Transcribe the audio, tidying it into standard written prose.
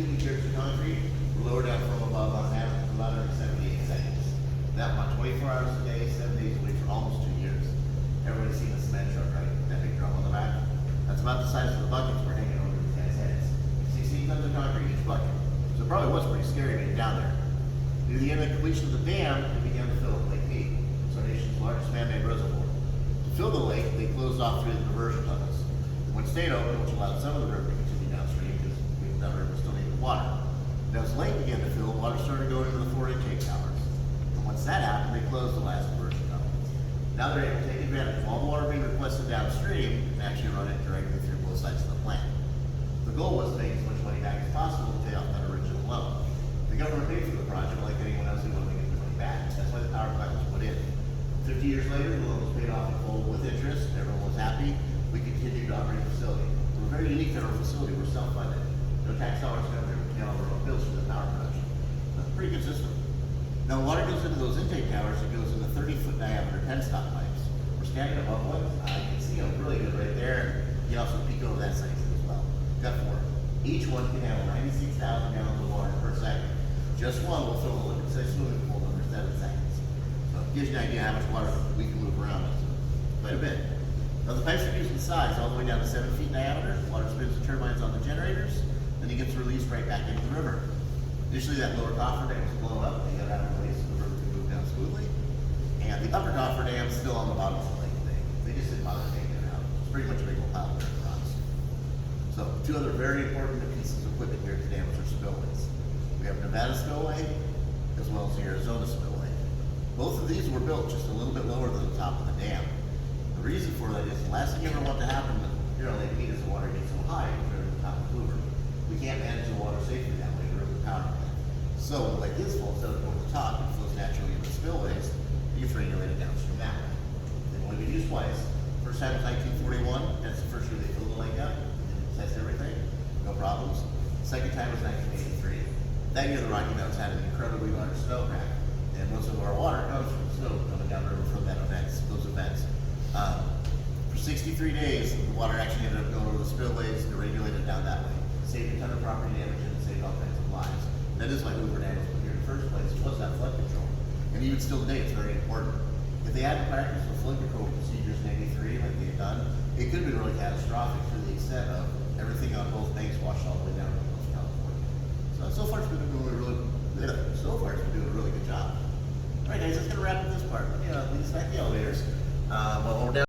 cubic yards of concrete were lowered down from above on average about every 78 seconds. That about 24 hours a day, 7 days a week for almost 2 years. Everybody's seen the cement truck, right? That big drum on the back? That's about the size of the buckets we're hanging over these guys' heads. 16 tons of concrete each bucket. So it probably was pretty scary being down there. Near the end of the completion of the dam, it began to fill with Lake Mead. It's our nation's largest man-made reservoir. To fill the lake, they closed off 3 of the diversion tunnels. When it stayed open, which allowed some of the river to continue downstream because that river still needed water. And as the lake began to fill, water started going into the 4 intake towers. And once that happened, they closed the last diversion tunnel. Now they're able to take advantage of all the water being requested downstream and actually run it directly through both sides of the plant. The goal was to make as much money back as possible to pay off that original loan. The government paid for the project like anyone else who wanted to get the money back. That's why the power plant was put in. 50 years later, the loan was paid off in full with interest. Everyone was happy. We continued to operate the facility. We're very unique in our facility. We're self-funded. No tax dollars come through. We pay all of our own bills for the power production. That's a pretty good system. Now, when water goes into those intake towers, it goes into 30-foot diameter penstock pipes. We're standing above one. You can see them really good right there. You can also peek over that section as well. Got 4. Each one can handle 96,000 gallons of water per second. Just one will fill the liquid-sized swimming pool in under 7 seconds. So it gives you an idea how much water we can move around with. Quite a bit. Now the pipes are used in size all the way down to 7 feet in diameter. Water spins the turbines on the generators, then it gets released right back into the river. Initially that lower coffer dam was blown up, they got out of release so the river could move down smoothly. And the upper coffer dam is still on the bottom of the lake today. They just didn't bother taking it out. It's pretty much a big old pile of dirt and rocks. So 2 other very important pieces of equipment here at the dam, which are spillways. We have Nevada spillway as well as the Arizona spillway. Both of these were built just a little bit lower than the top of the dam. The reason for that is the last thing you ever want to happen here on Lake Mead is the water gets so high compared to the top of Hoover. We can't manage the water safely that way. We're in the power plant. So when the lake is full, instead of going to the top, it flows naturally into the spillways. You can regulate it downstream that way. They've only been used twice. First time was 1941. That's the first year they filled the lake up. They didn't test everything. No problems. Second time was 1983. That year the Rocky Mountains had an incredibly large snowpack. And most of our water comes from snow coming down the river from those events. For 63 days, the water actually ended up going over the spillways and regulated down that way. Saved a ton of property damage and saved all kinds of lives. And that is why Hoover Dam was put here in the first place. It was that flood control. And even still today, it's very important. If they hadn't practiced the flood control procedures in '83 like they had done, it could have been really catastrophic to the extent of everything on both banks washed all the way down to North California. So far it's been doing a really good job. All right, guys, that's gonna wrap up this part. Lead us back to the elevators. Well, we're down.